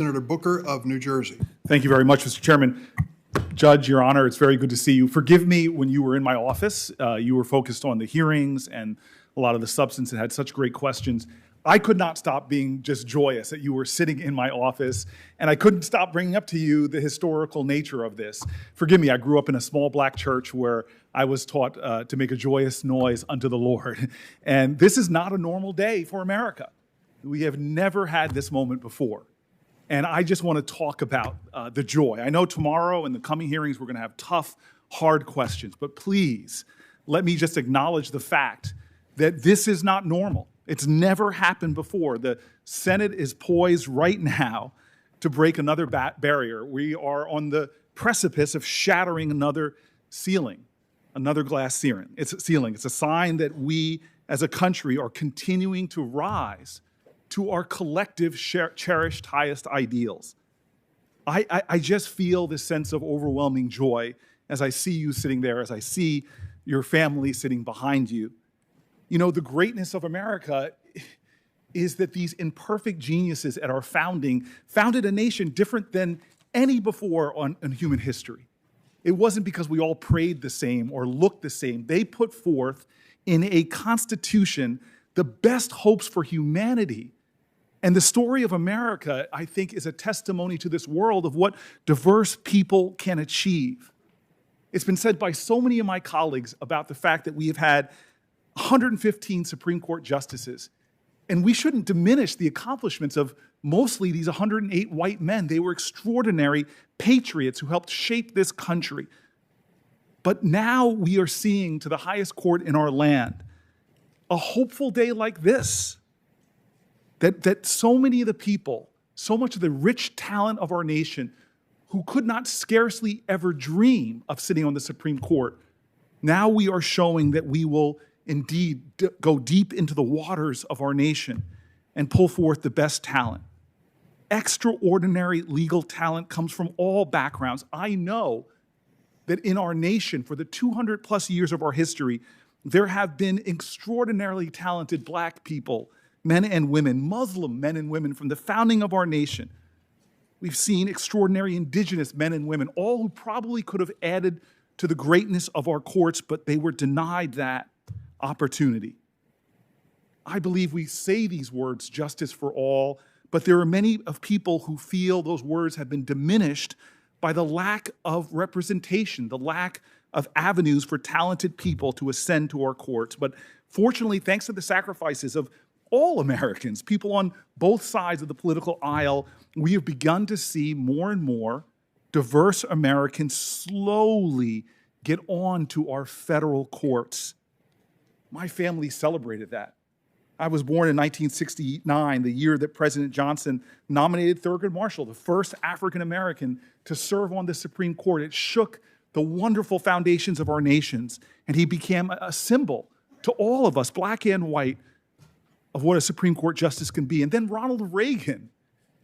Senator Booker of New Jersey. Thank you very much, Mr. Chairman. Judge, Your Honor, it's very good to see you. Forgive me, when you were in my office, you were focused on the hearings and a lot of the substance and had such great questions. I could not stop being just joyous that you were sitting in my office, and I couldn't stop bringing up to you the historical nature of this. Forgive me, I grew up in a small black church where I was taught to make a joyous noise unto the Lord. And this is not a normal day for America. We have never had this moment before. And I just want to talk about the joy. I know tomorrow in the coming hearings we're going to have tough, hard questions, but please let me just acknowledge the fact that this is not normal. It's never happened before. The Senate is poised right now to break another barrier. We are on the precipice of shattering another ceiling, another glass ceiling. It's a sign that we as a country are continuing to rise to our collective cherished highest ideals. I just feel this sense of overwhelming joy as I see you sitting there, as I see your family sitting behind you. You know, the greatness of America is that these imperfect geniuses at our founding founded a nation different than any before in human history. It wasn't because we all prayed the same or looked the same. They put forth in a constitution the best hopes for humanity. And the story of America, I think, is a testimony to this world of what diverse people can achieve. It's been said by so many of my colleagues about the fact that we have had 115 Supreme Court justices, and we shouldn't diminish the accomplishments of mostly these 108 white men. They were extraordinary patriots who helped shape this country. But now we are seeing to the highest court in our land a hopeful day like this. That so many of the people, so much of the rich talent of our nation who could not scarcely ever dream of sitting on the Supreme Court, now we are showing that we will indeed go deep into the waters of our nation and pull forth the best talent. Extraordinary legal talent comes from all backgrounds. I know that in our nation, for the 200 plus years of our history, there have been extraordinarily talented black people, men and women, Muslim men and women from the founding of our nation. We've seen extraordinary indigenous men and women, all who probably could have added to the greatness of our courts, but they were denied that opportunity. I believe we say these words, justice for all, but there are many of people who feel those words have been diminished by the lack of representation, the lack of avenues for talented people to ascend to our courts. But fortunately, thanks to the sacrifices of all Americans, people on both sides of the political aisle, we have begun to see more and more diverse Americans slowly get on to our federal courts. My family celebrated that. I was born in 1969, the year that President Johnson nominated Thurgood Marshall, the first African American to serve on the Supreme Court. It shook the wonderful foundations of our nations, and he became a symbol to all of us, black and white, of what a Supreme Court justice can be. And then Ronald Reagan,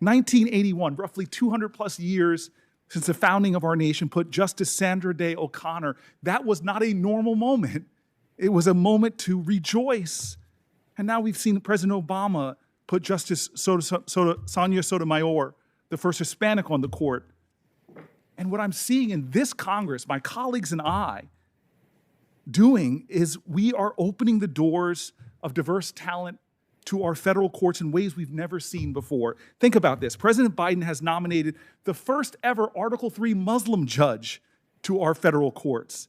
1981, roughly 200 plus years since the founding of our nation, put Justice Sandra Day O'Connor. That was not a normal moment. It was a moment to rejoice. And now we've seen President Obama put Justice Sonia Sotomayor, the first Hispanic, on the court. And what I'm seeing in this Congress, my colleagues and I, doing is we are opening the doors of diverse talent to our federal courts in ways we've never seen before. Think about this. President Biden has nominated the first ever Article III Muslim judge to our federal courts.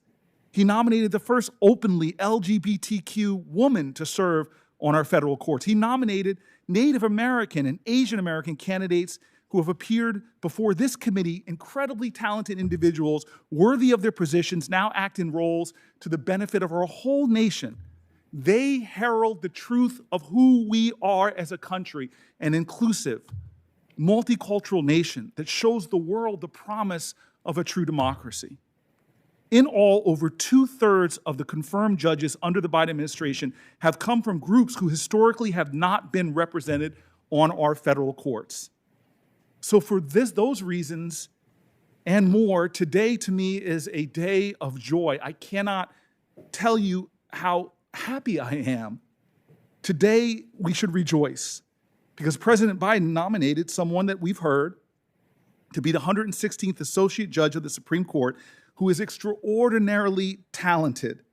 He nominated the first openly LGBTQ woman to serve on our federal courts. He nominated Native American and Asian American candidates who have appeared before this committee, incredibly talented individuals worthy of their positions, now act in roles to the benefit of our whole nation. They herald the truth of who we are as a country, an inclusive, multicultural nation that shows the world the promise of a true democracy. In all, over 2/3 of the confirmed judges under the Biden administration have come from groups who historically have not been represented on our federal courts. So for those reasons and more, today to me is a day of joy. I cannot tell you how happy I am. Today we should rejoice. because President Biden nominated someone that we've heard to be the 116th Associate Judge of the Supreme Court, who is extraordinarily talented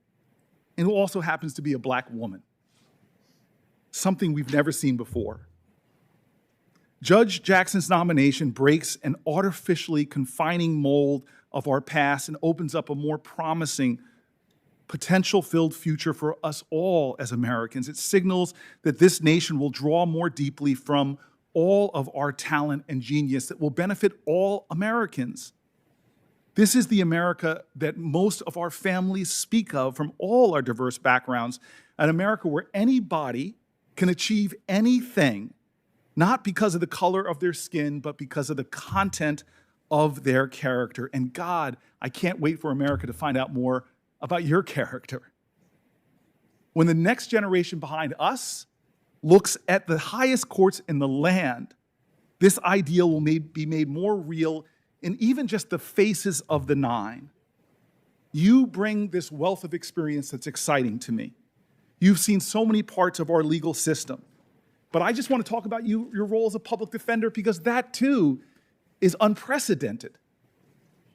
and who also happens to be a black woman. Something we've never seen before. Judge Jackson's nomination breaks an artificially confining mold of our past and opens up a more promising, potential-filled future for us all as Americans. It signals that this nation will draw more deeply from all of our talent and genius that will benefit all Americans. This is the America that most of our families speak of from all our diverse backgrounds, an America where anybody can achieve anything, not because of the color of their skin, but because of the content of their character. And God, I can't wait for America to find out more about your character. When the next generation behind us looks at the highest courts in the land, this ideal will be made more real in even just the faces of the nine. You bring this wealth of experience that's exciting to me. You've seen so many parts of our legal system. But I just want to talk about your role as a public defender, because that too is unprecedented.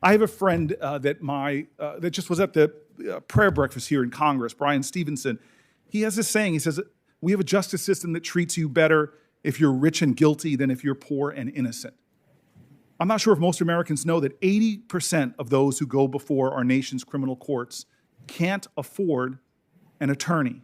I have a friend that just was at the prayer breakfast here in Congress, Brian Stevenson. He has this saying, he says, we have a justice system that treats you better if you're rich and guilty than if you're poor and innocent. I'm not sure if most Americans know that 80% of those who go before our nation's criminal courts can't afford an attorney.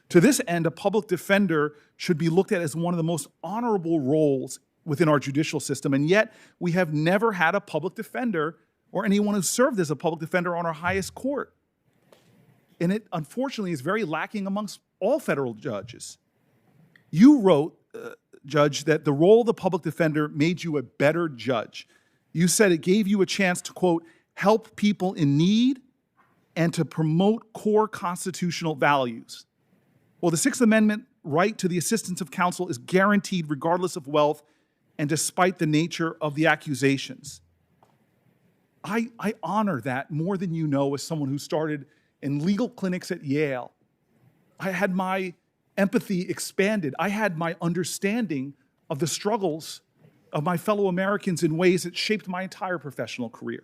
To this end, a public defender should be looked at as one of the most honorable roles within our judicial system, and yet we have never had a public defender or anyone who served as a public defender on our highest court. And it, unfortunately, is very lacking amongst all federal judges. You wrote, Judge, that the role of the public defender made you a better judge. You said it gave you a chance to, quote, help people in need and to promote core constitutional values. Well, the Sixth Amendment right to the assistance of counsel is guaranteed regardless of wealth and despite the nature of the accusations. I honor that more than you know as someone who started in legal clinics at Yale. I had my empathy expanded. I had my understanding of the struggles of my fellow Americans in ways that shaped my entire professional career.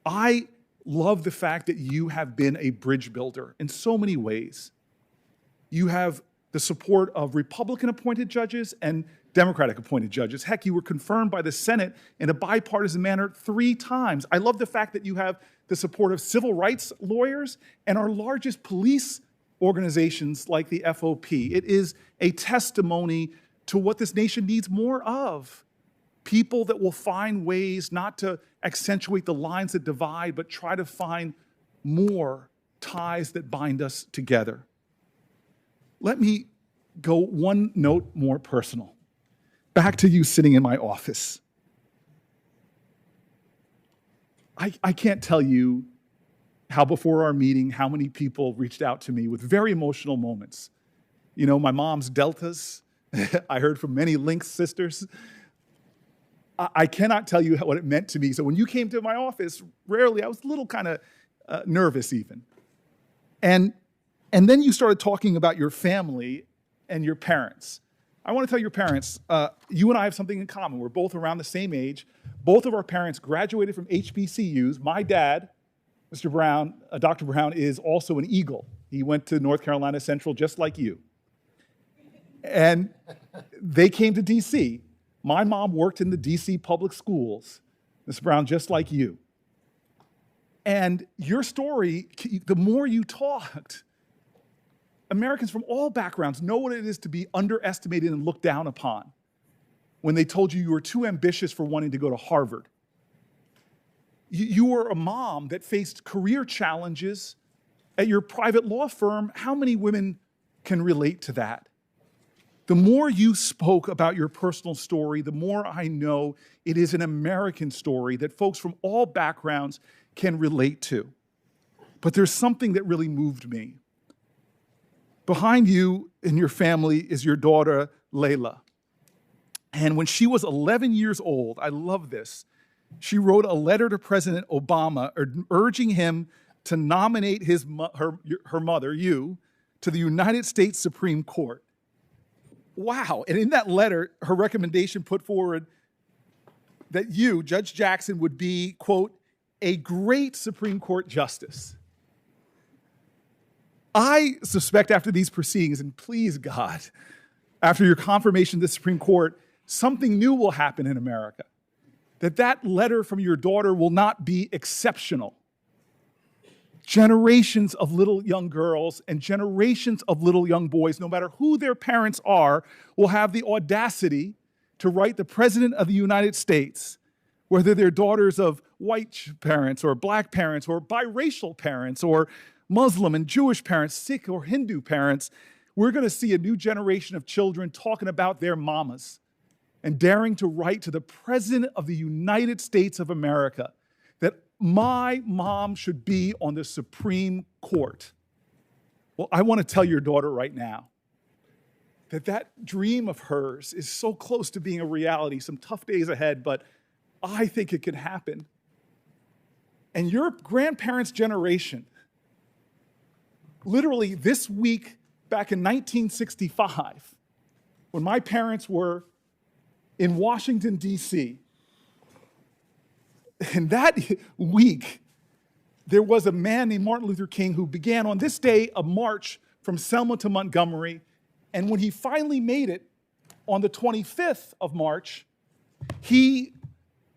I love the fact that you have been a bridge builder in so many ways. You have the support of Republican-appointed judges and Democratic-appointed judges. Heck, you were confirmed by the Senate in a bipartisan manner 3 times. I love the fact that you have the support of civil rights lawyers and our largest police organizations like the FOP. It is a testimony to what this nation needs more of. People that will find ways not to accentuate the lines that divide, but try to find more ties that bind us together. Let me go one note more personal. Back to you sitting in my office. I can't tell you how before our meeting, how many people reached out to me with very emotional moments. You know, my mom's deltas. I heard from many Lynx sisters. I cannot tell you what it meant to me. So when you came to my office, rarely, I was a little kind of nervous even. And then you started talking about your family and your parents. I want to tell your parents, you and I have something in common. We're both around the same age. Both of our parents graduated from HBCUs. My dad, Mr. Brown, Dr. Brown, is also an Eagle. He went to North Carolina Central just like you. And they came to D.C. My mom worked in the D.C. public schools, Mr. Brown, just like you. And your story, the more you talked, Americans from all backgrounds know what it is to be underestimated and looked down upon when they told you were too ambitious for wanting to go to Harvard. You were a mom that faced career challenges at your private law firm. How many women can relate to that? The more you spoke about your personal story, the more I know it is an American story that folks from all backgrounds can relate to. But there's something that really moved me. Behind you and your family is your daughter, Layla. And when she was 11 years old, I love this, she wrote a letter to President Obama urging him to nominate her mother, you, to the United States Supreme Court. Wow. And in that letter, her recommendation put forward that you, Judge Jackson, would be, quote, a great Supreme Court justice. I suspect after these proceedings, and please God, after your confirmation of the Supreme Court, something new will happen in America. That letter from your daughter will not be exceptional. Generations of little young girls and generations of little young boys, no matter who their parents are, will have the audacity to write the President of the United States, whether they're daughters of white parents or black parents or biracial parents or Muslim and Jewish parents, Sikh or Hindu parents. We're going to see a new generation of children talking about their mamas and daring to write to the President of the United States of America that my mom should be on the Supreme Court. Well, I want to tell your daughter right now that dream of hers is so close to being a reality, some tough days ahead, but I think it can happen. And your grandparents' generation, literally this week back in 1965, when my parents were in Washington, D.C., and that week, there was a man named Martin Luther King who began on this day a march from Selma to Montgomery. And when he finally made it on the 25th of March, he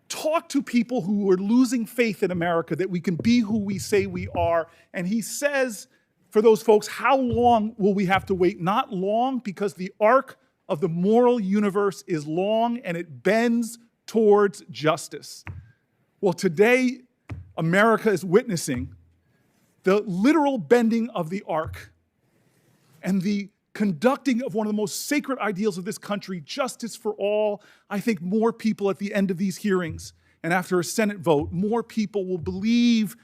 talked to people who were losing faith in America that we can be who we say we are. And he says, for those folks, how long will we have to wait? Not long, because the arc of the moral universe is long and it bends towards justice. Well, today, America is witnessing the literal bending of the arc and the conducting of one of the most sacred ideals of this country, justice for all. I think more people at the end of these hearings and after a Senate vote, more people will believe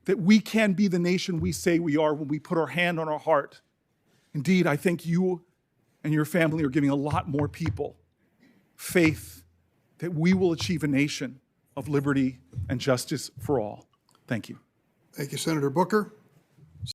that we can be the nation we say we are when we put our hand on our heart. Indeed, I think you and your family are giving a lot more people faith that we will achieve a nation of liberty and justice for all. Thank you. Thank you, Senator Booker.